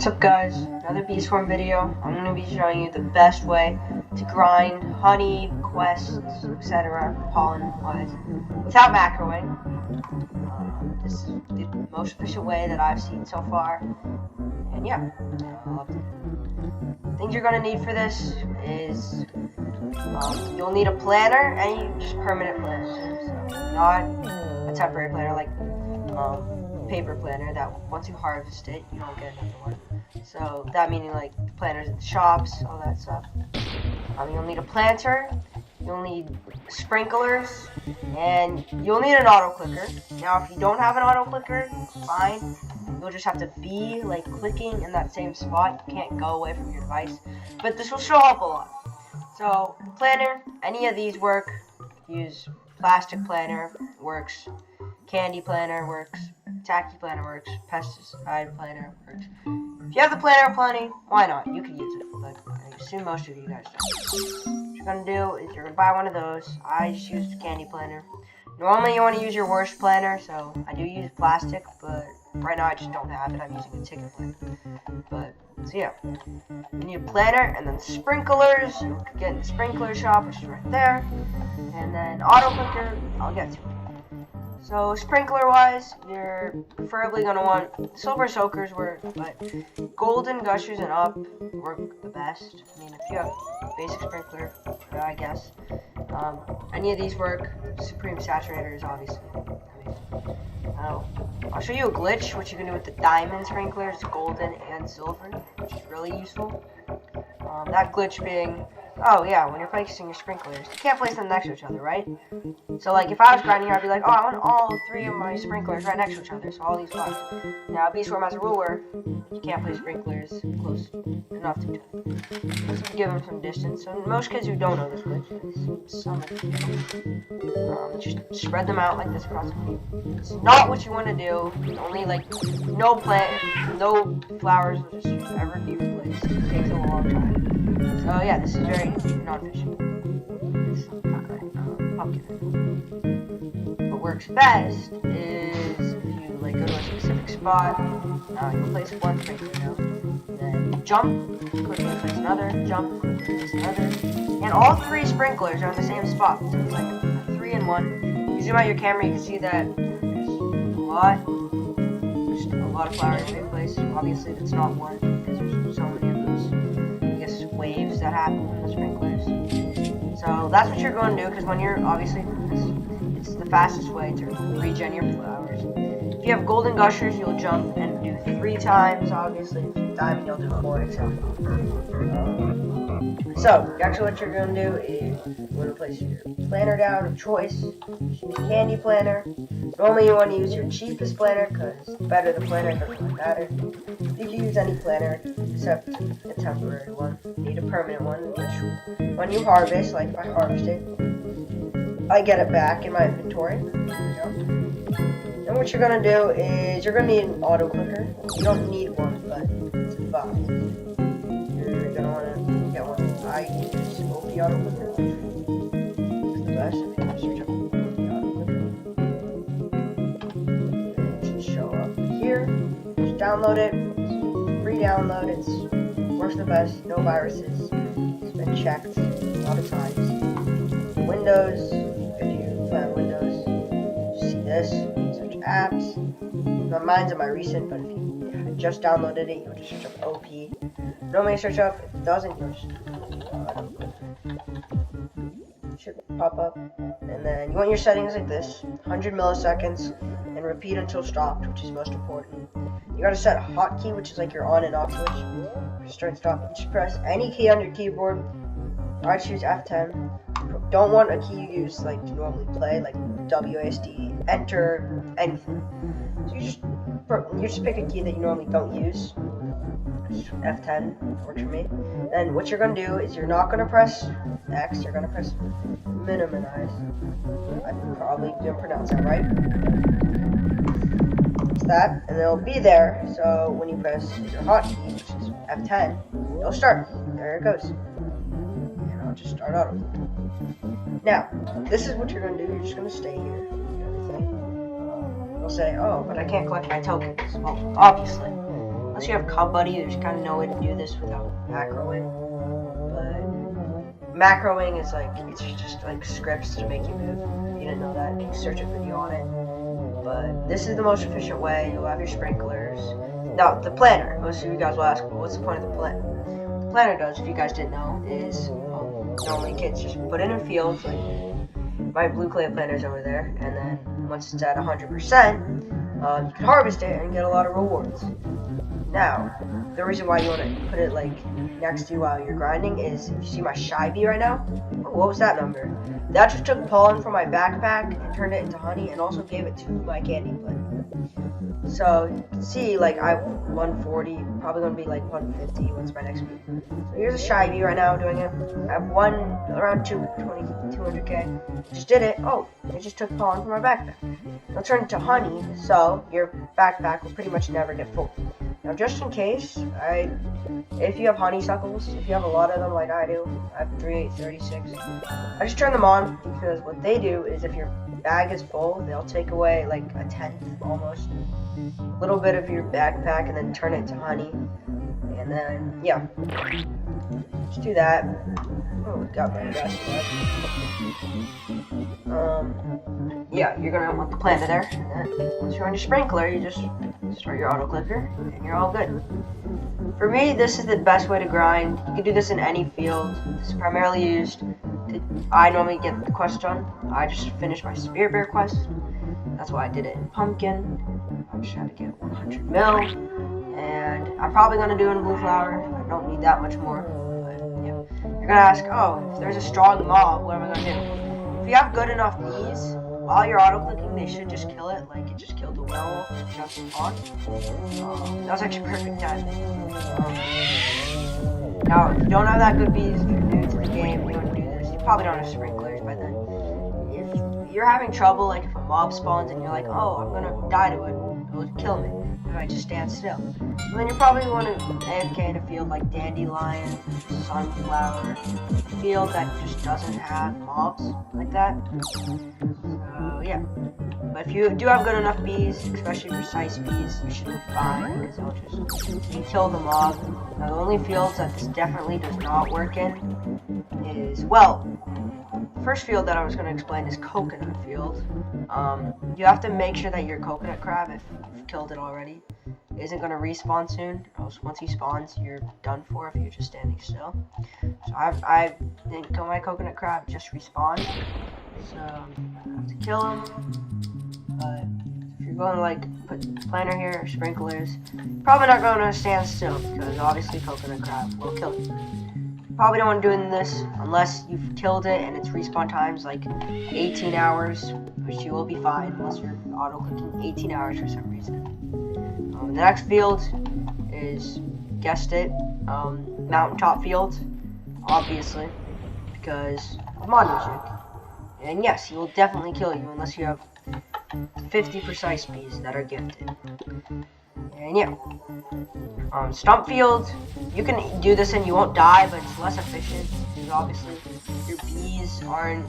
What's up guys, another Beastform video. I'm going to be showing you the best way to grind honey, quests, etc. pollen wise without macroing. This is the most efficient way that I've seen so far. And yeah, things you're going to need for this is you'll need a planner, any just permanent planner, so not a temporary planner like paper planner that once you harvest it you don't get another one. So that meaning like planners at the shops, all that stuff. You'll need a planter, you'll need sprinklers, and you'll need an auto clicker. Now if you don't have an auto clicker, fine. You'll just have to be like clicking in that same spot. You can't go away from your device. But this will still help a lot. So planner, any of these work. Use plastic planner, works. Candy planner works. Tacky planner works. Pesticide planner works. If you have the planner plenty, why not? You can use it, but I assume most of you guys don't. What you're gonna do is you're gonna buy one of those. I just use the candy planner. Normally you want to use your worst planner, so I do use plastic, but right now I just don't have it. I'm using a ticket planner. But so yeah, you need a planner and then sprinklers. You can get in the sprinkler shop, which is right there, and then auto clicker. I'll get to it. So sprinkler wise, you're preferably going to want silver soakers work, but golden gushers and up work the best. I mean, if you have basic sprinkler, I guess. Any of these work. Supreme saturators, obviously. I'll show you a glitch, what you can do with the diamond sprinklers, golden and silver, which is really useful. That glitch being, oh yeah, when you're placing your sprinklers, you can't place them next to each other, right? So like if I was grinding here, I'd be like, oh, I want all three of my sprinklers right next to each other, so all these flowers. Now Beastform has a rule where you can't place sprinklers close enough to each other. So give them some distance. So most kids who don't know this glitch, some of you, just spread them out like this across the field. It's not what you want to do. Only like no flowers will just ever be replaced. It takes a long time. So yeah, this is very non-efficient. It's pumpkin. What works best is if you like go to a specific spot, you'll place one sprinkler down, then jump, quickly place another, jump, quickly place another, and all three sprinklers are in the same spot. So it's like a 3 in 1. You zoom out your camera, you can see that there's a lot of flowers in place. Obviously, that's not one because there's so many of those waves that happen from the sprinklers. So that's what you're going to do, because when you're obviously it's the fastest way to regen your flowers. If you have golden gushers, you'll jump and do 3 times. Obviously, if you diamond, you'll do 4. Etc. So actually, what you're going to do is you're going to place your planner down of choice. Candy planner. Normally, you want to use your cheapest planner because the better the planner, doesn't really matter. You can use any planner except a temporary one. You need a permanent one, which when you harvest, like if I harvest it, I get it back in my inventory. And what you're gonna do is you're gonna need an auto clicker. You don't need one, but it's a box. You're gonna wanna get one. I use OP auto clicker, which is the best. If you search up OP auto clicker, it should show up here. Just download it. Free download. It's works the best. No viruses. It's been checked a lot of times. Windows. If you play on Windows, you see this. Search apps. Now, mine's on my recent, but if you just downloaded it, you'll just search up OP. Normally search up. If it doesn't, you'll just it should pop up. And then you want your settings like this: 100 milliseconds, and repeat until stopped, which is most important. You gotta set a hotkey, which is like your on and off switch. Start, stop. Just press any key on your keyboard. I choose F10. Don't want a key you use like to normally play, like WASD, enter, anything. So you just pick a key that you normally don't use. F10 works for me. Then what you're gonna do is you're not gonna press X. You're gonna press minimize. I probably didn't pronounce that right. That, and it'll be there, so when you press your hotkey, which is F10, it'll start. There it goes. And I'll just start auto. Now, this is what you're going to do. You're just going to stay here. You'll say, oh, but I can't collect my tokens. Well, obviously. unless you have Cub Buddy, there's kind of no way to do this without macroing. But macroing is like, it's just like scripts to make you move. If you didn't know that, you can search a video on it. But this is the most efficient way. You'll have your sprinklers. Now, the planner. Most of you guys will ask, well, what's the point of the planner? The planner does, if you guys didn't know, is normally kids just put it in fields, like my blue clay planner's over there, and then once it's at 100%, you can harvest it and get a lot of rewards. Now, the reason why you want to put it like next to you while you're grinding is, if you see my shy bee right now, what was that number? That just took pollen from my backpack and turned it into honey, and also gave it to my candy blend. So you can see, like, I have 140, probably gonna be like 150 once my next bee. So here's a shy bee right now doing it. I have one around 200k. Just did it. Oh, it just took pollen from my backpack. It'll turn into honey, so your backpack will pretty much never get full. Now, just in case, if you have honeysuckles, if you have a lot of them like I do, I have 3836. I just turn them on, because what they do is, if your bag is full, they'll take away like a tenth almost, a little bit of your backpack, and then turn it to honey. And then, yeah, just do that. Oh, got my best. Yeah, you're gonna want the planter there, and then once you're on your sprinkler, you just start your auto clicker, and you're all good. For me, this is the best way to grind. You can do this in any field. This is primarily used to, I normally get the quest done. I just finished my Spirit Bear quest. That's why I did it in Pumpkin. I'm just trying to get 100 mil, and I'm probably gonna do it in Blue Flower. I don't need that much more. But yeah, you're gonna ask, oh, if there's a strong mob, what am I gonna do? If you have good enough bees, while you're auto clicking, they should just kill it, like it just killed the werewolf just on. That was actually perfect timing. Now, if you don't have that good bees, if you're new to the game, you want to do this, you probably don't have sprinklers by then. If you're having trouble, like if a mob spawns and you're like, oh, I'm gonna die to it, it will kill me, if I just stand still. And then you probably want to AFK in a field like Dandelion, Sunflower, a field that just doesn't have mobs like that. So yeah, but if you do have good enough bees, especially precise bees, you should be fine, because they'll just kill the mob. Now, the only fields that this definitely does not work in is, well, the first field that I was going to explain is Coconut Field. You have to make sure that your coconut crab, if you've killed it already, isn't going to respawn soon, or else once he spawns, you're done for if you're just standing still. So I didn't kill my coconut crab, just respawned. So I have to kill him. But if you're going to like put planter here, or sprinklers, probably not going to stand still, because obviously coconut crab will kill you. You probably don't want to do this unless you've killed it and its respawn time's like 18 hours, which you will be fine unless you're auto clicking 18 hours for some reason. The next field is, guessed it, Mountaintop Field, obviously, because of mod music. And yes, he will definitely kill you unless you have 50 precise bees that are gifted. And yeah, Stump Field, you can do this and you won't die, but it's less efficient, because obviously your bees aren't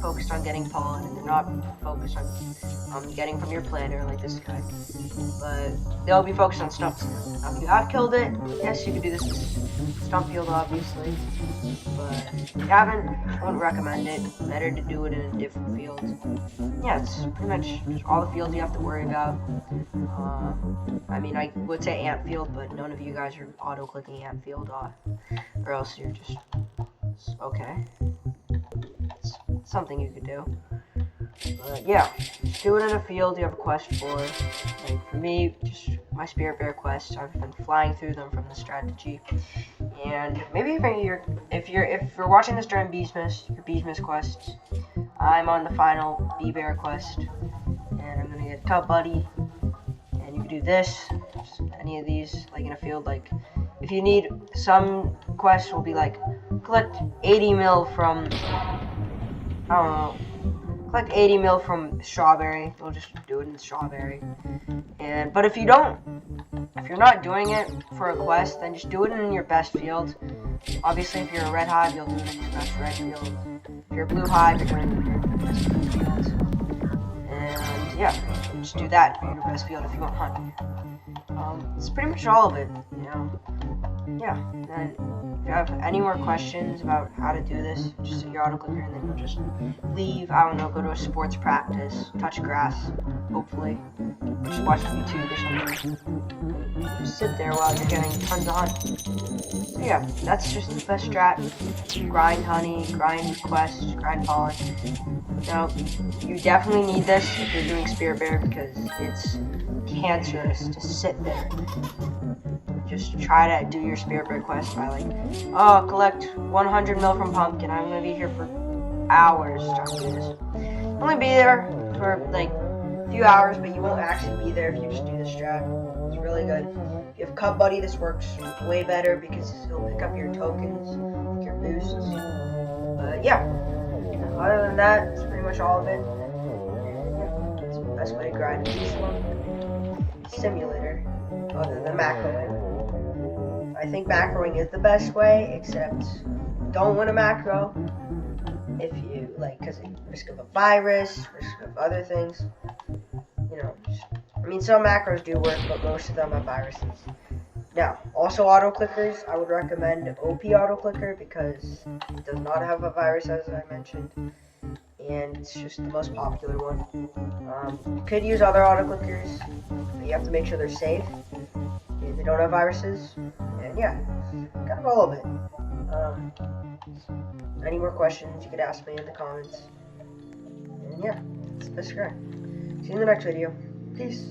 focused on getting pollen, and they're not focused on getting from your planter like this guy, but they'll be focused on Stump Field. Now, if you have killed it, yes, you can do this with Stump Field, obviously, but if you haven't, I wouldn't recommend it. Better to do it in a different field. Yeah, it's pretty much just all the fields you have to worry about. I mean, I would say Ant Field, but none of you guys are auto-clicking Ant Field, or else you're just okay. It's something you could do. But yeah, just do it in a field you have a quest for. Like for me, just my Spirit Bear quest. I've been flying through them from the strategy. And maybe if you're watching this during Beesmas, your Beesmas quests, I'm on the final Bee Bear quest, and I'm gonna get Cub Buddy. And you can do this, just any of these, like in a field. Like if you need, some quests will be like collect 80 mil from, I don't know, collect 80 mil from Strawberry. We'll just do it in Strawberry. But if you're not doing it for a quest, then just do it in your best field. Obviously, if you're a red hive, you'll do it in your best red field. If you're a blue hive, you're doing it in your best blue field. And yeah, just do that in your best field if you want honey. It's pretty much all of it, you know. Yeah, and if you have any more questions about how to do this, just hit your auto clicker and then you'll just leave, I don't know, go to a sports practice, touch grass, hopefully, or just watch YouTube or something. Just sit there while you're getting tons of honey. So yeah, that's just the best strat. Grind honey, grind quest, grind pollen. Now, you definitely need this if you're doing Spirit Bear because it's cancerous to sit there. Just try to do your Spirit Bear quest by like, oh, collect 100 mil from Pumpkin. I'm gonna be here for hours trying to do this. Only be there for like a few hours, but you won't actually be there if you just do this strat. It's really good. If you have Cub Buddy, this works way better because he'll pick up your tokens, your boosts. But yeah, other than that, it's pretty much all of it. Yeah, it's the best way to grind this one. Simulator, other than macroing. I think macroing is the best way, except don't win a macro if you like, because risk of a virus, risk of other things. You know, I mean, some macros do work, but most of them have viruses. Now, also auto clickers, I would recommend OP auto clicker because it does not have a virus, as I mentioned, and it's just the most popular one. You could use other auto clickers, but you have to make sure they're safe. They don't have viruses, and yeah, kind of all of it. Any more questions, you could ask me in the comments. And yeah, that's the best guy. See you in the next video. Peace.